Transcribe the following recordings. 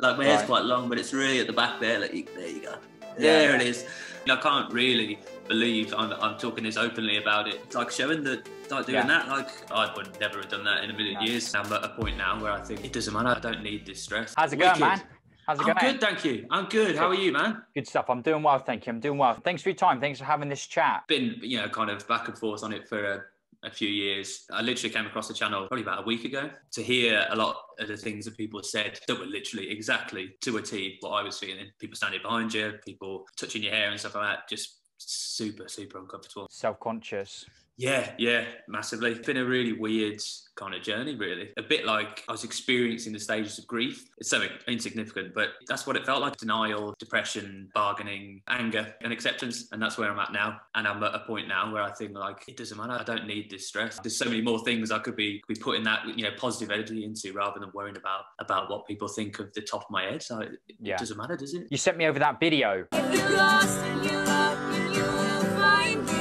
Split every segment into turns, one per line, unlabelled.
Like my hair's quite long, but it's really at the back there. Like, there you go. There it is. I can't really believe I'm talking this openly about it. It's like showing that, like doing that, like I would never have done that in a million years. I'm at a point now where I think it doesn't matter. I don't need this stress.
How's it going, man? How's it going?
I'm good, thank you. I'm good. How are you, man?
Good stuff. I'm doing well, thank you. I'm doing well. Thanks for your time. Thanks for having this chat.
Been, you know, kind of back and forth on it for a few years. I literally came across the channel probably about a week ago to hear a lot of the things that people said that were literally exactly to a T what I was feeling. People standing behind you, people touching your hair and stuff like that. Just super uncomfortable.
Self-conscious.
Yeah, massively. It's been a really weird kind of journey, really. A bit like I was experiencing the stages of grief. It's so insignificant, but that's what it felt like. Denial, depression, bargaining, anger and acceptance. And that's where I'm at now. And I'm at a point now where I think like, it doesn't matter. I don't need this stress. There's so many more things I could be putting that, you know, positive energy into rather than worrying about what people think of the top of my head. So it doesn't matter, does it?
You sent me over that video.
If you're lost and you're up and you will find me.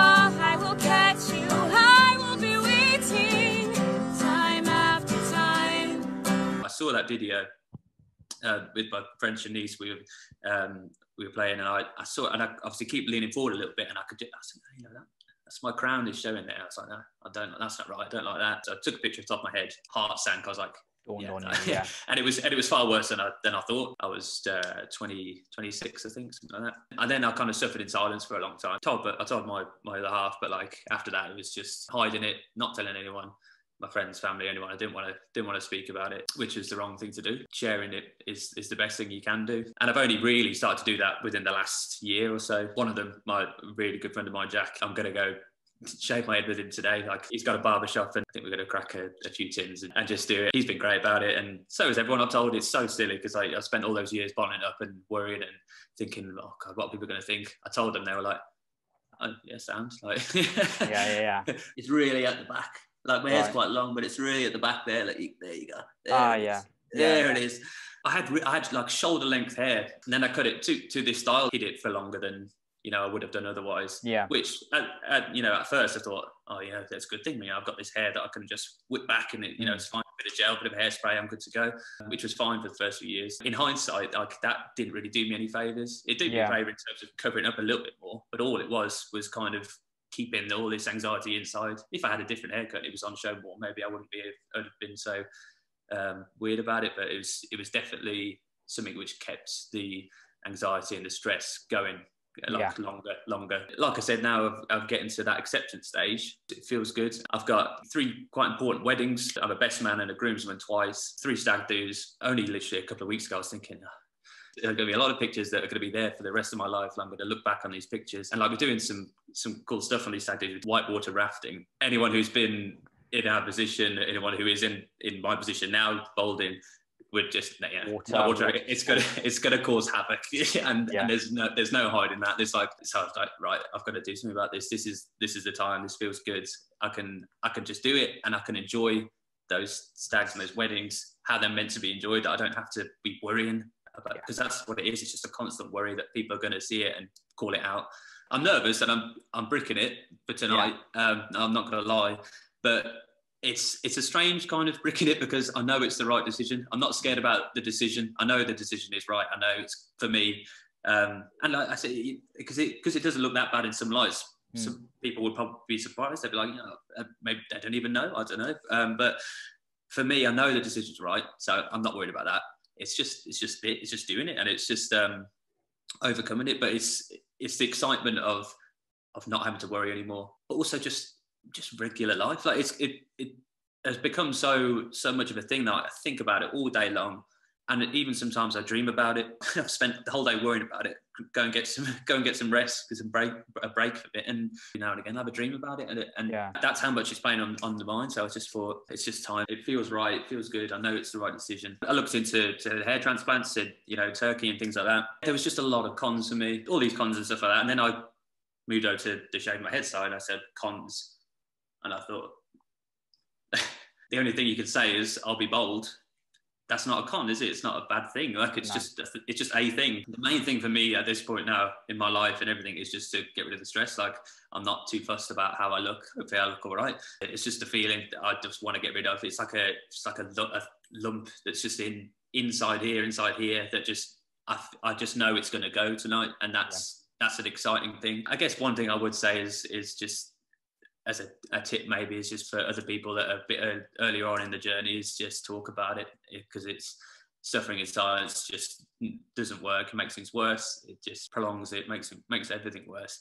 I will catch you, I will be waiting time after time.
I saw that video with my friend Shanice. We were playing, and I saw it, and I obviously keep leaning forward a little bit, and I said, you know, that's my crown is showing there. I was like, no, that's not right. I don't like that. So I took a picture off the top of my head, heart sank. I was like, and it was far worse than I thought. I was 26, I think, something like that. And then I kind of suffered in silence for a long time. I told my other half, but like after that, it was just hiding it, not telling anyone, my friends, family, anyone. I didn't want to speak about it, which is the wrong thing to do. Sharing it is the best thing you can do. And I've only really started to do that within the last year or so. One of them, my really good friend of mine, Jack, I'm going to go shave my head with him today. Like, he's got a barber shop, and I think we're going to crack a few tins and just do it. He's been great about it, and so is everyone. I've told it's so silly because I spent all those years bottling up and worrying and thinking, oh God, what are people going to think? I told them, they were like, oh yeah, sounds like
yeah.
It's really at the back. Like my hair's quite long, but it's really at the back there. Like there you go. There it is. I had like shoulder length hair, and then I cut it to this style. Hid it for longer than, you know, I would have done otherwise. Yeah. Which, you know, at first I thought, oh, you know, that's a good thing. You know, I've got this hair that I can just whip back, and it, you know, it's fine. A bit of gel, a bit of hairspray, I'm good to go. Which was fine for the first few years. In hindsight, like, that didn't really do me any favors. It did me a favor in terms of covering up a little bit more, but all it was kind of keeping all this anxiety inside. If I had a different haircut, it was on show more, maybe I wouldn't have been so weird about it. But it was definitely something which kept the anxiety and the stress going longer. Like I said, now I'm getting to that acceptance stage. It feels good. I've got 3 quite important weddings. I'm a best man and a groomsman twice, 3 stag do's. Only literally a couple of weeks ago, I was thinking, there are going to be a lot of pictures that are going to be there for the rest of my life. I'm going to look back on these pictures. And like, we're doing some cool stuff on these stag do's with whitewater rafting. Anyone who's been in our position, anyone who is in my position now, balding, would just water. It's gonna cause havoc, and there's no hiding that. There's like, so I was like, right, I've got to do something about this. This is the time. This feels good. I can just do it, and I can enjoy those stags and those weddings how they're meant to be enjoyed. I don't have to be worrying about it, because that's what it is. It's just a constant worry that people are going to see it and call it out. I'm nervous and I'm bricking it for tonight. I'm not going to lie, but it's a strange kind of bricking it, because I know it's the right decision. I'm not scared about the decision. I know the decision is right. I know it's for me. And like I say, because it doesn't look that bad in some lights. Some people would probably be surprised. They'd be like, you know, maybe they don't even know. I don't know. But for me, I know the decision's right, so I'm not worried about that. It's just doing it, and it's just overcoming it. But it's the excitement of not having to worry anymore, but also just regular life. Like it has become so much of a thing that I think about it all day long, and even sometimes I dream about it. I've spent the whole day worrying about it. Go and get some rest, get a break for a bit, and now and again have a dream about it, and that's how much it's playing on the mind. So I just thought, it's just time. It feels right. It feels good. I know it's the right decision. I looked into hair transplants, said, you know, Turkey and things like that. There was just a lot of cons for me, all these cons and stuff like that. And then I moved over to the shaving my head side. I said cons, and I thought the only thing you could say is I'll be bald. that's not a con, is it? It's not a bad thing. Like it's just a thing. The main thing for me at this point now in my life and everything is just to get rid of the stress. Like I'm not too fussed about how I look. Hopefully I look all right. It's just a feeling that I just want to get rid of. It's like a lump that's just inside here that just I just know it's going to go tonight, and that's an exciting thing. I guess one thing I would say is just as a tip maybe is just for other people that are a bit earlier on in the journey is just talk about it, because it's suffering in silence just doesn't work. It makes things worse. It just prolongs it, makes everything worse.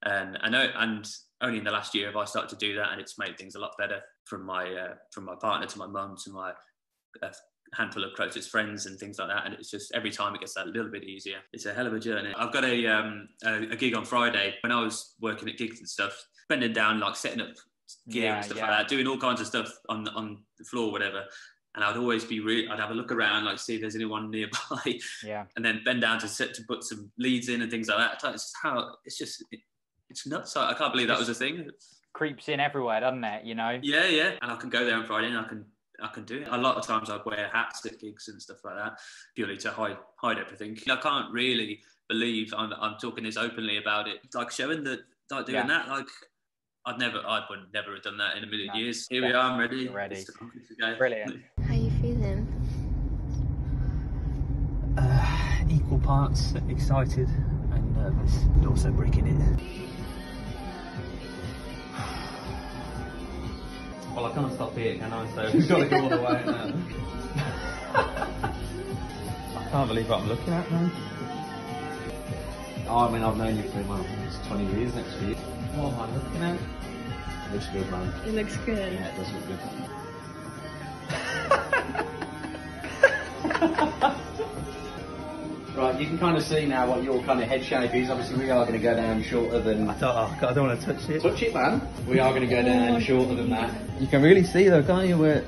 And I know, and only in the last year have I started to do that, and it's made things a lot better from my partner to my mum to my handful of closest friends and things like that. And it's just every time it gets that little bit easier. It's a hell of a journey. I've got a gig on Friday. When I was working at gigs and stuff, bending down, like setting up gear and stuff like that, doing all kinds of stuff on the floor, whatever. And I'd always I'd have a look around, like see if there's anyone nearby, and then bend down to put some leads in and things like that. It's nuts. I can't believe that was a thing.
Creeps in everywhere, doesn't it? You know.
Yeah. And I can go there on Friday and I can do it. A lot of times I'd wear hats at gigs and stuff like that, purely to hide everything. I can't really believe I'm talking this openly about it, like showing that, like doing that, like I would never have done that in a million years. Here we are, I'm ready.
You're ready.
Brilliant.
How you feeling?
Equal parts excited and nervous, but also bricking it. Well, I can't stop here, can I? So we've got to go all the way now. I can't believe what I'm looking at, man.
Oh, I mean, I've known you for it's 20 years next week.
What am I looking at?
Looks good, man.
It looks good.
Yeah, it does look good. Right, you can kind of see now what your kind of head shape is. Obviously, we are going to go down shorter than...
I don't want to touch it.
Touch it, man. We are going to go down shorter than that.
You can really see though, can't you? Where...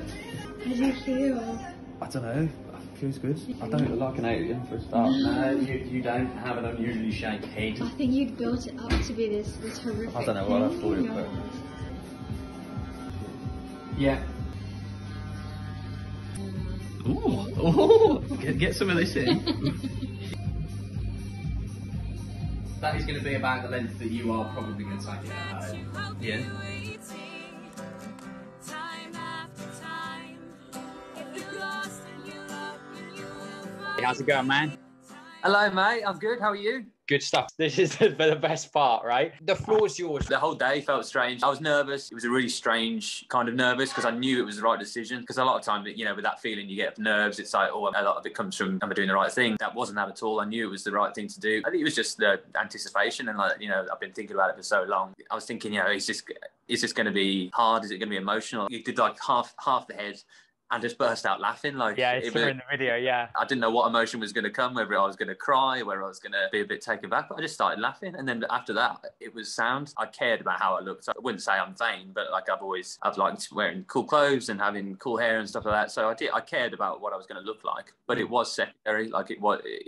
How do you feel?
I don't know. It feels good.
I don't look like an alien for a start. No, you don't have an unusually shaped head.
I think you'd built it up to be this horrific.
I don't know what I thought it was.
Yeah.
Ooh. Get some of this in.
That is going to be about the length that you are probably going to take it at home.
Yeah.
How's it going, man?
Hello, mate. I'm good. How are you?
Good stuff. This is the best part, right? The floor's yours.
The whole day felt strange. I was nervous. It was a really strange kind of nervous because I knew it was the right decision. Because a lot of times, you know, with that feeling you get nerves, it's like, oh, a lot of it comes from, am I doing the right thing? That wasn't that at all. I knew it was the right thing to do. I think it was just the anticipation and, like, you know, I've been thinking about it for so long. I was thinking, you know, is this going to be hard? Is it going to be emotional? You did like half the head and just burst out laughing. Like,
yeah, it's in the video, yeah.
I didn't know what emotion was going to come, whether I was going to cry, whether I was going to be a bit taken back, but I just started laughing. And then after that, it was sound. I cared about how I looked. So I wouldn't say I'm vain, but like I've liked wearing cool clothes and having cool hair and stuff like that. So I cared about what I was going to look like, but it was secondary. Like it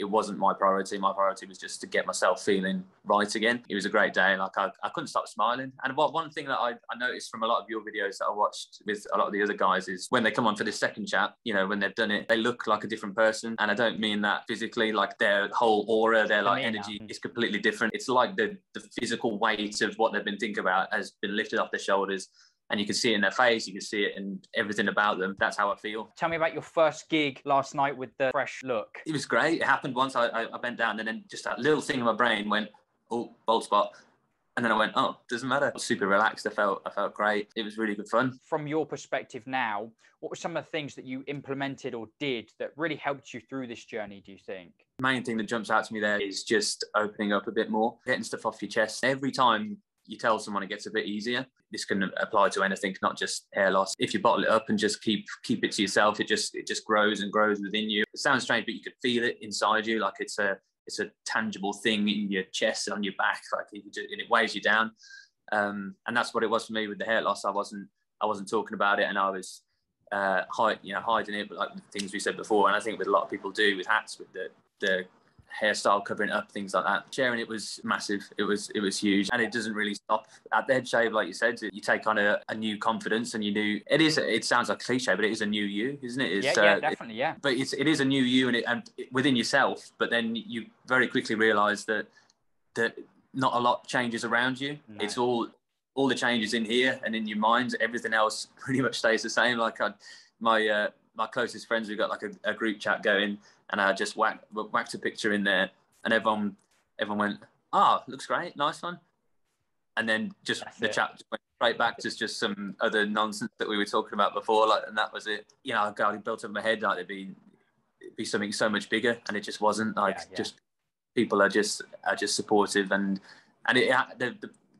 wasn't my priority. My priority was just to get myself feeling right again. It was a great day. Like I couldn't stop smiling. And one thing that I noticed from a lot of your videos that I watched with a lot of the other guys is when they come on for this second chat, you know, when they've done it, they look like a different person. And I don't mean that physically, like their whole aura, their like energy is completely different. It's like the physical weight of what they've been thinking about has been lifted off their shoulders. And you can see it in their face, you can see it in everything about them. That's how I feel.
Tell me about your first gig last night with the fresh look.
It was great. It happened once. I bent down and then just that little thing in my brain went, oh, bald spot. And then I went, oh, doesn't matter. I was super relaxed. I felt great. It was really good fun.
From your perspective now, what were some of the things that you implemented or did that really helped you through this journey, do you think?
The main thing that jumps out to me there is just opening up a bit more, getting stuff off your chest. Every time you tell someone, it gets a bit easier. This can apply to anything, not just hair loss. If you bottle it up and just keep it to yourself, it just grows and grows within you. It sounds strange, but you could feel it inside you, like it's a tangible thing in your chest, on your back, like and it weighs you down. And that's what it was for me with the hair loss. I wasn't talking about it, and I was hiding it, but like the things we said before. And I think with a lot of people do with hats, with the hairstyle covering up, things like that. Sharing it was massive. It was huge, and it doesn't really stop at the head shave, like you said. You take on a new confidence, and it sounds like a cliche, but it is a new you, isn't it?
Yeah, definitely, yeah.
But it is a new you, and within yourself. But then you very quickly realise that not a lot changes around you. No. It's all the changes in here and in your mind. Everything else pretty much stays the same. Like my closest friends, we've got like a group chat going, and I just whacked a picture in there, and everyone went, looks great, nice one. And then just the chat just went straight back to just some other nonsense that we were talking about before, like, and that was it. You know, I built up in my head like it'd be something so much bigger, and it just wasn't. Like, just people are just supportive, and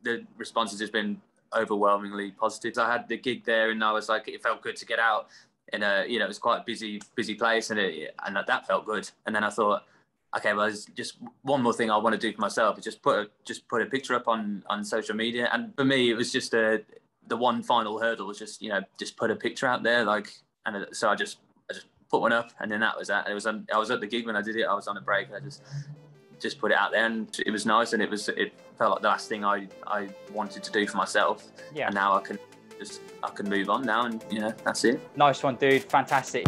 the response has just been overwhelmingly positive. I had the gig there, and I was like, it felt good to get out. In it was quite a busy place, and that felt good. And then I thought, okay, well, there's just one more thing I want to do for myself is just put a picture up on social media. And for me, it was just the one final hurdle was just put a picture out there, like. And so I just put one up, and then that was that. I was at the gig when I did it. I was on a break, and I just put it out there, and it was nice, and it felt like the last thing I wanted to do for myself. Yeah. And now I can move on now, and that's it.
Nice one, dude. Fantastic.